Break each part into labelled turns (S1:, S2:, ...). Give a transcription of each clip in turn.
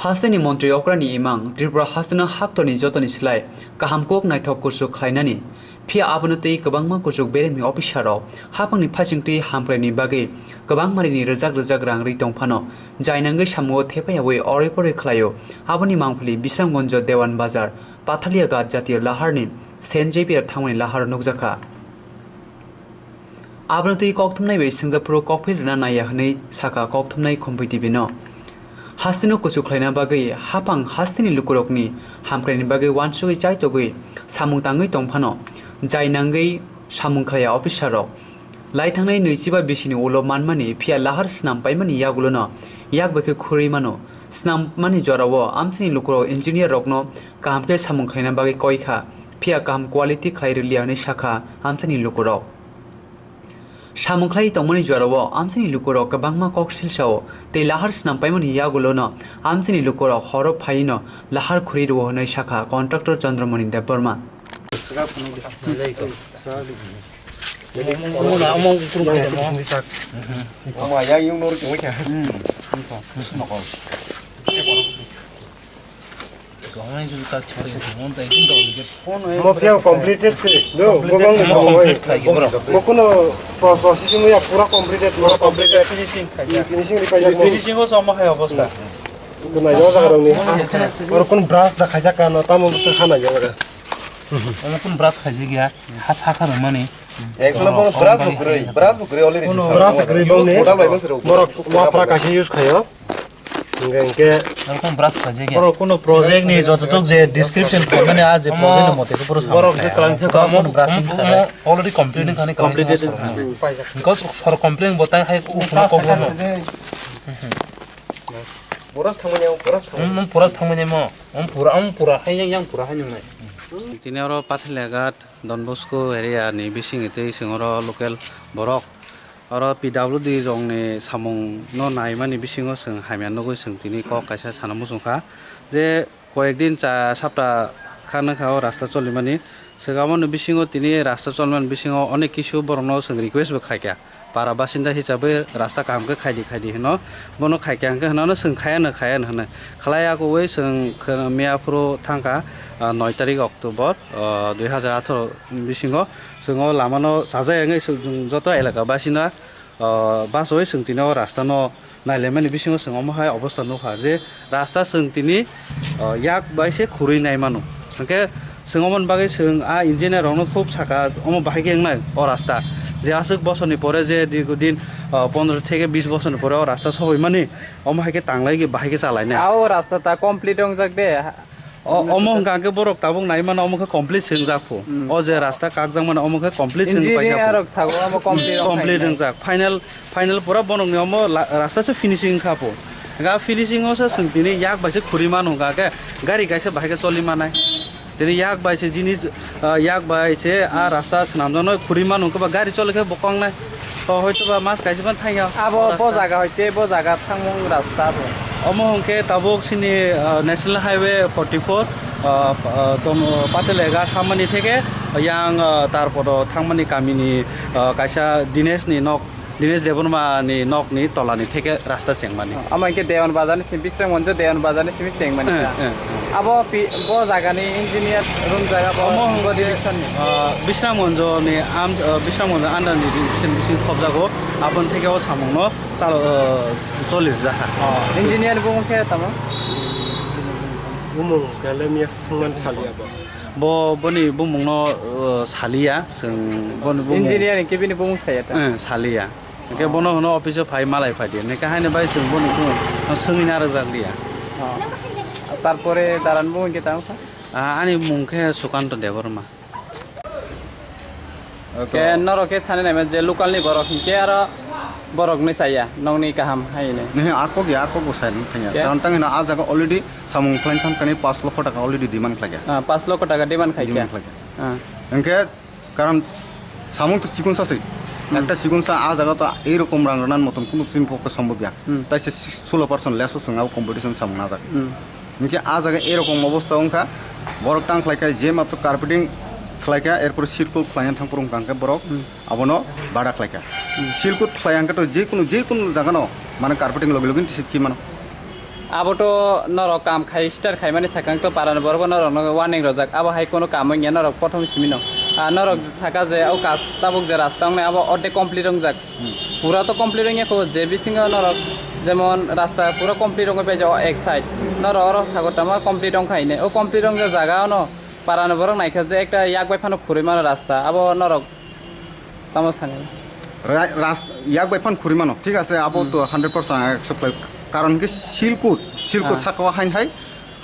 S1: हास्तेनि मन्त्री अक्रानि इमां त्रिपुरा हास्तेनो हाक्तनि जतनि सिलाय काहामकोक नायथक कुसुक खालायनानि फिया आबनतै गोबांमा कुसुक बेरेमि अफिसाराव हाफांनि फासिंथि हामफ्रायनि बागै गोबां मारिनि रोजाग रोजाग रां रै दंफानो जायनांगै सामुओ थेफायावै अरेपरे खालायो आबनि मांफलि बिसांगन्ज देवान बाजार पाथालिया गात जातीय लाहारनि सेन्ट जेभियर थांनि लाहार नुकजाखा आबनतै कक्थुमनाय बै सिंजापुर ककफिल रना नाया हनै साका कक्थुमनाय कम्पिटि बिनो हास्तिनो कुसुक खालायना बागै हाफां हास्तिनि लुकुरकनि हामख्रायनि बागै वानसुगै चाइतगै सामुं तांगै दंफानो जायनांगै सामुं खालाया अफिसाराव लाइथांनाय 25 बिसिनि उल मानमानि फिया लाहार स्नाम पाइमानि यागुलनो याग बाखै खुरैमानो स्नाम मानि जराव आमसिनि लुकुराव इन्जिनियर रकनो कामके सामुं खालायना बागै कयखा फिया काम क्वालिटी खालायरिलियानि शाखा आमसिनि लुकुराव सामुख्लाय तंमनि जराव आमसिनि लुकुराव गोबांमा ककसिलसाव ते लाहार स्नामपाइमनि यागुलनो आमसिनि लुकुराव हरब फाइनो लाहार खुरिरव हनै शाखा contractor Chandramani Debbarma
S2: Mafia completed sih, do, gobang ni semua. Mokono processing ya pura completed, pura completed. Finishing di kajak.
S3: Finishing ko sama hai অবস্থা.
S2: Kuna jawa sekarang ni. Orang pun brush dah kajak kan, tamu besar kana jawa.
S3: Walaupun beras kaji gya, has hakar mani.
S4: Actually pun beras bukrei oleh risi.
S2: Brush sekali bang ni. Morok wafra kasih use kaya. Enggak.
S3: Walaupun beras kaji gya.
S5: Kalau kono project ni jodoh je description kami aja project ni motif pura sama.
S3: Borok je kerang theka already completing kani completed. Because sor complain botang hai upna kobo.
S4: Boras thamanya, boras.
S3: Puras thangmanya mo. Pura hai yang pura hai nyung nai.
S6: Tinero Pathlegat Don Bosco area ni bising itu singoro local borok oro PWD rong ni samung no naimani bisingo sing hamian no sing tini ko kaisa sanamu sungkha je koyekdin cha sapta khana khao rasta cholimani segamon bisingo tini rasta cholman bisingo onek kisu borno sing request ba khaikya para basinda hisabe rasta kamke khaidi hino bono khaikyangke hino sing khaya hana khalaya ko wei sing meapro thangka 9 তারিখ October 2018 বিসিংও जोङो लामानो साजायङै जत एलाका बासिना बासoi सोंथिनो रास्तानो नायलेमानि बिसिङो सोङोमहाय अबस्था नखा जे रास्ता सोंथिनि याक बाइसे खुरै नायमानो ओंके सोङोमन बागै सों आ engineer रनो खूब साका अम बाहायगेंनाय अ रास्ता যে আসুক বছরনি পরে যে দীর্ঘদিন 15 থেকে 20 বছর পরে রাস্তা সবাই মানে অমহাইকে টাংলাইগে বাহাইকে চালায়না
S7: আও রাস্তাটা কমপ্লিট হং যাক দে
S6: অমহ গাকে বরক তাবং নাই মানে অমকে কমপ্লিট সিং যাকফু অ যে রাস্তা কাকজাং মানে অমকে কমপ্লিট সিং পাইয়া
S7: ইঞ্জিনিয়ার সাগো আম
S6: কমপ্লিট যাক ফাইনাল পুরা বনংনি অম রাস্তা সে ফিনিশিং খাপো গা ফিনিশিং ও সে সংতিনি ইয়াক বাইছে খুরিমান গাকে গাড়ি গাইছে বাহাইকে চলি মানাय তেনি ইয়াক বাইছে জিনিস ইয়াক বাইছে আ রাস্তা সামজানো খুরিমান বা গাড়ি চলেকে বকং নাই তো হয়তো বা মাস গাইছেবান থাইয়া
S7: আবো ব জায়গা হইতে ব জায়গা থাংমং রাস্তা
S6: অমহংকে তাবক সিনি ন্যাশনাল হাইওয়ে 44 পাতেলেগার থামানি থেকে ইয়াং তারপর থাংমানি কামিনি কাইসা দিনেশ দেবনমানি নকনি তলানি থেকে রাস্তা চেংমানি
S7: আমাকে দেওয়ান বাজারনি সিম বিস্রাং মঞ্জ দেওয়ান বাজারনি সিম চেংমানি আবো ব জায়গানি ইঞ্জিনিয়ার রুম জায়গা
S6: অমহংগ বিস্রাং মঞ্জনি বিস্রাং মঞ্জ আন্ডারনি বিসিং খবজাগো আপন থেকেও সামংনো চলির জাখা
S7: ইঞ্জিনিয়ার বুমকে তামা
S2: Umum kalau mias sengan sali apa?
S6: boni bumungno salia sing boni bumung
S7: engineer কে বিনি বুম সাইতা
S6: salia ke bono hono office phai malai phai de ne ka haine bai sing boni ku singina ra jaglia
S7: তারপরে দারান বুমকে তাম
S6: ani mungke sukanto deborma
S7: ke noroke sane na je local ni borok ke ara borok ni saya nongni kaham haine
S4: Ne ako ko sai thanya. Karon tang na a jaga already samung plan tham kani 5 লক্ষ টাকা already demand khage.
S7: 5 লক্ষ টাকা demand খাইছে
S4: NK কারণ সামুং তো চিকুন সাসে একটা চিকুন সা আ জায়গা তো এই রকম রান্নার মতন কোনো চিন পক্ষে সম্ভব না তাই সে 16% লেস সঙ্গাও কম্পিটিশন সামুং না যায় এনকে আ জায়গা এই রকম অবস্থা অংখা বরক টাং খাইকাই যে মাত্র কার্পেটিং খাইকা এরপর সিরকুল খাইয়ান থাংপুরং কাংকে বরক আবনো বাড়া খাইকা সিরকুল খাইয়াংকে তো যে কোনো জায়গা ন মানে কার্পেটিং লগে লগে টিসিট কি মানো
S7: abo to norok kam khai star khai mani sakang to paran borbo norok no warning rojak abo hai kono kam ngi norok prothom simino norok saka je au kas tabuk je rasta ngne abo ode complete rongjak pura to complete ngi ko je bisinga norok যেমন রাস্তা পুরো complete রঙে পেয়ে যাও এক side নর or সাগরটামা complete রং খাইনে ও complete রং যে জায়গা ন পারানো বরং নাইখা যে একটা ইয়াক বাই ফানো খুরি মানে রাস্তা আবো নরক তামো সানে
S4: ইয়াক বাইফান খুরি মানো ঠিক আছে আবো তো 100% একসপ্লাই কারণ কি সিলকুট সাকওয়া হাই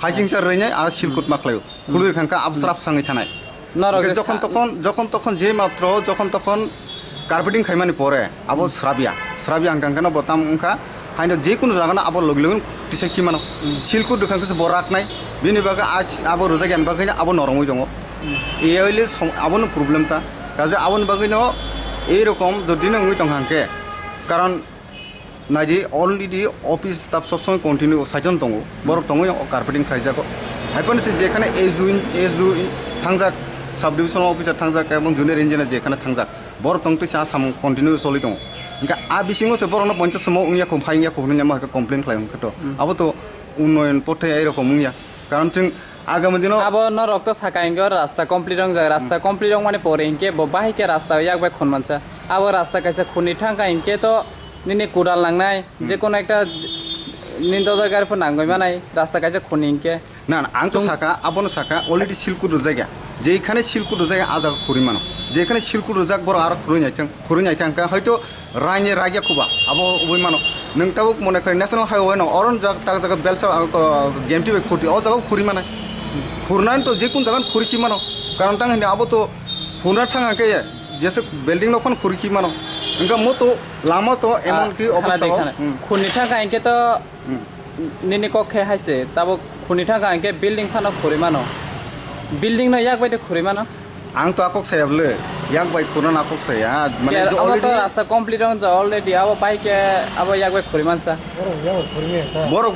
S4: হাইসিংসার রইনাই আর সিলকুট মাখলাইও খুলুর খানকা আবস্রাফ সাঙ্গি থানাই
S7: নরক
S4: যখন তখন যে মাত্র যখন তখন কার্পেটিং খাইমানি পরে আবো শ্রাবিয়া আঙ্কাঙ্কানো বতাম উনকা হাইনো যে কোনো জায়গা আবো লগলগুন টিসে কি মানো সিলকুট দুখানকাছে বরাক নাই বিনি বাগে আজ আবো রোজা জ্ঞান বাগে আবো নরমই দङ এই হইলে আবনো প্রবলেমটা কাজে আবন বাগে ন এইরকম যদি নই দङ হাঙ্কে কারণ নাইজি অলরেডি অফিস স্টাফ সবসময় কন্টিনিউ সাইজন দङ বরক দङ কার্পেটিং খাইজাগো হাইপনসে যেখানে এস2 থাংজাক সাব ডিভিশন অফিসার থাংজাক এবং জুনিয়র ইঞ্জিনিয়ার যেখানে থাংজাক বরক দङ টিসা সাম কন্টিনিউ চলি দङ ইনকা আ বিসিংসে বরনো পঞ্চায়েত সময় উইয়া কম ফাইয়া কখনো মা কমপ্লেন খাইম কত আবো তো উন্নয়ন পথে এইরকম উইয়া কারণ जों আগামী দিন
S7: আবো নরক তো সাকাইঙ্গ রাস্তা কমপ্লিট রং যায় রাস্তা কমপ্লিট রং মানে পরে ইনকে বাহিকে রাস্তা ইয়াক বাই খুন মানছা আবো রাস্তা কাইছে খুনি ঠাঙ্কা ইনকে তো নিনে কুড়াল লাংনাই যে কোনো একটা নিন্দজার গাড়ি ফোন নাঙ্গই মানাই রাস্তা কাইছে খুনি ইনকে
S4: না আং তো সাকা আবনো সাকা অলরেডি সিলকুট জায়গা যেখানে সিলকুট জায়গা আজাগ খুরি মানো যেখানে সিলকুট জাগ বড় আর খুরি নাইথাং হয়তো রাইনে রাগিয়া খুবা আবো ওই মানো নोंटाबो মনে করে ন্যাশনাল হাইওয়ে ন অরন তাক জায়গা বেলসা গেমটি বে খুটি ও জায়গা খুরি মানাই খুরনান তো যে কোন জায়গা খুরি কি মানো কারণ তাং হিন্দে আবো তো খুরনা থাঙাকে যেসে বিল্ডিং নখন খুরি কি মানো ইনকা মতো লামা তো এমন কি অবস্থা
S7: খুনি ঠাঙ্কা ইনকে তো নিনি কক্ষে হাইছে তাবো খুনি ঠাঙ্কা ইনকে বিল্ডিং ফানো খুরি মানো বিল্ডিং ন ইয়াক বাইতে খুরি মানো
S4: আং তো আকক সায়াবলে ইয়াক বাই খুরনা আকক সায়া মানে
S7: অলরেডি রাস্তা কমপ্লিট রং যা অলরেডি আবো বাইকে আবো ইয়াক বাই খুরি মানসা
S4: বড়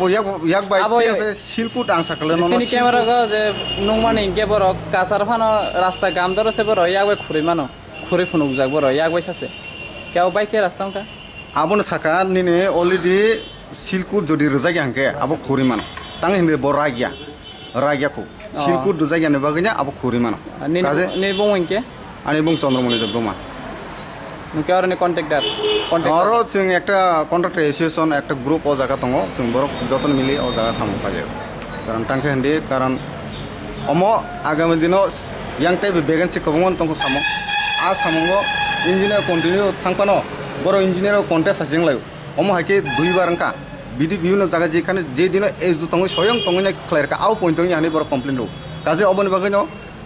S4: ইয়াক বাই কি আছে সিলকুট আং সাকলে ন
S7: সিনি ক্যামেরা গো যে নুংমানে ইনকে বড় কাসার ফানো রাস্তা গাম দরছে বড় ইয়াক বাই খুরি মানো খুরি ফুনুক যাক বড় ইয়াক বাই সাসে কেও বাইকে রাস্তা কা
S4: আবনো সাকা নিনে অলরেডি সিলকুট যদি রজাগি হাঙ্কে আবো খুরি মানো তাং হিন্দে বড় রাগিয়াকো সিলকুট রজাগি নে বাগিনা আবো খুরি মানো কাজে
S7: নি বং ইনকে
S4: আনি বং চন্দ্রমণি ব্রহ্মা
S7: নুকে আর নি কন্টাক্টার
S4: আরো जों একটা কন্ট্রাক্টর এসোসিয়েশন একটা গ্রুপ ও জায়গা দङ जों বরক যতন মিলি ও জায়গা সামু পাজে কারণ টাঙ্কে হন্দি কারণ অম আগামী দিন ইয়াং টাইপ ভ্যাকেন্সি কবঙ্গন দङ সামু আ সামুঙ্গ ইঞ্জিনিয়ার কন্টিনিউ থাংপানো বড় ইঞ্জিনিয়ার কন্টেস্ট আসিং লাইও অম হাইকে দুইবার অঙ্কা বিধি বিভিন্ন জায়গা যেখানে যে দিন এস দু দङ স্বয়ং দङিনা ক্লিয়ারকা আও পয়েন্ট দङ আনি বড় কমপ্লেন রো কাজে অবনি বাগৈন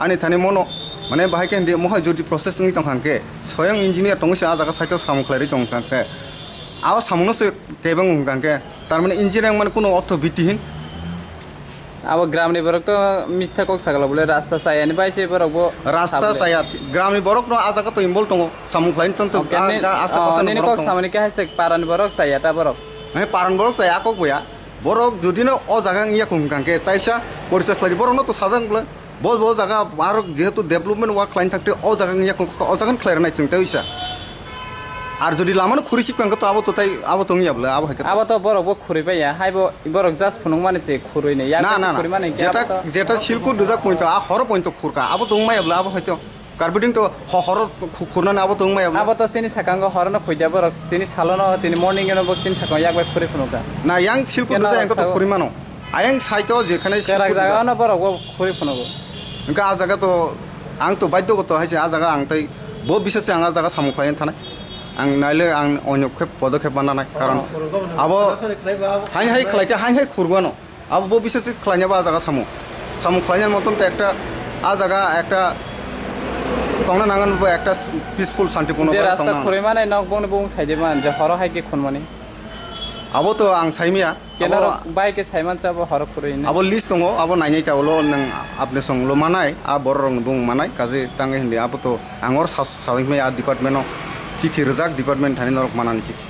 S4: আনি থানি মনো মানে বাহাইকে হন্দি মহাই যদি প্রসেস নি দংখাंके স্বয়ং ইঞ্জিনিয়ার দङसे आ জায়গা সাইটো সামু ক্লিয়ারি দংखांके আও সামুনসে কেবং দংखांके তার মানে ইঞ্জিনিয়ার মানে কোনো অর্থ ভিত্তিহীন
S7: আবো গ্রামনি বরক তো মিথ্যা কক সাগলা বলে রাস্তা সায়ানি বাইছে বরক বো
S4: রাস্তা সায়া গ্রামনি বরক ন आ জায়গা তো ইমবল দङ সামু ক্লাইন তন্ত আশা পাশে
S7: নিনি কক সামনি কে হাইছে পারানি বরক সায়াটা বরক
S4: মানে পারান বরক সায়া কক বয়া বরক যদি ন ও জায়গা ইয়া দংखांके তাইসা পরিচয় ক্লারি বরক ন তো সাজাং বলে বল জায়গা আর যেহেতু ডেভেলপমেন্ট ওয়ার্ক ক্লাইন থাকতে ও জায়গা ইয়া ও জায়গা ক্লিয়ার নাই চিন্তা হইছা আর যদি লামানো খুরি কিপাঙ্ক তো আবো তো তাই আবো তো ইয়াবলে আবো হাইতে
S7: আবো তো বরক বো খুরি পাইয়া হাইবো বরক জাস্ট ফুনুং মানেছে খুরই নেই
S4: না না যেটা সিলকুট দুজাক পয়েন্ট আ হর পয়েন্ট খুরকা আবো তো মাইবলে আবো হয়তো কার্পেটিং তো হর খুরনা আবো তো মাইবলে
S7: আবো তো চিনি সাকাঙ্গ হরনো কইদা বরক তিনি সালনো তিনি মর্নিং এনো বক চিনি সাকাঙ্গ ইয়াক বাই খুরি ফুনুকা
S4: না ইয়াং সিলকুট দুজাক এঙ্ক তো খুরি মানো আয়াং সাইতো যেখানে
S7: কেরাক জায়গা না বরক বো খুরি ফুনুগো
S4: ইনকা আ জায়গা তো আং তো বাধ্যগত হাইছে আ জায়গা আং তাই বহু বিশেষ আং আ জায়গা সামু ক্লাইন থানায় आं नायले आं अन्य पदक्षेप बानानाय कारण आबो हाइ खलाइते हाइ खुरबानो आबो बो बिसेस खलाइनाबा जागा सामु खलाइनार मतन तो একটা आ জায়গা একটা তংনা নাঙ্গন একটা পিসফুল শান্তিপূর্ণ
S7: যে রাস্তা খুরে মানে নক বং বং সাইদে মান যে হর হাইকে খুন মানে
S4: আবো তো আং সাইমিয়া
S7: কেন বাইকে সাইমান চাবো হর খুরে নি
S4: আবো লিস্ট দङ আবো নাইনাই তাওলো नों আপনি সংলো মানাय आ বরং बुं मानाय काजे तांगे हिंदे आबो तो आंगर साइमिया डिपार्टमेन्ट चिठी रजाक डिपार्टमेंट थानि नरक मानानि चिठी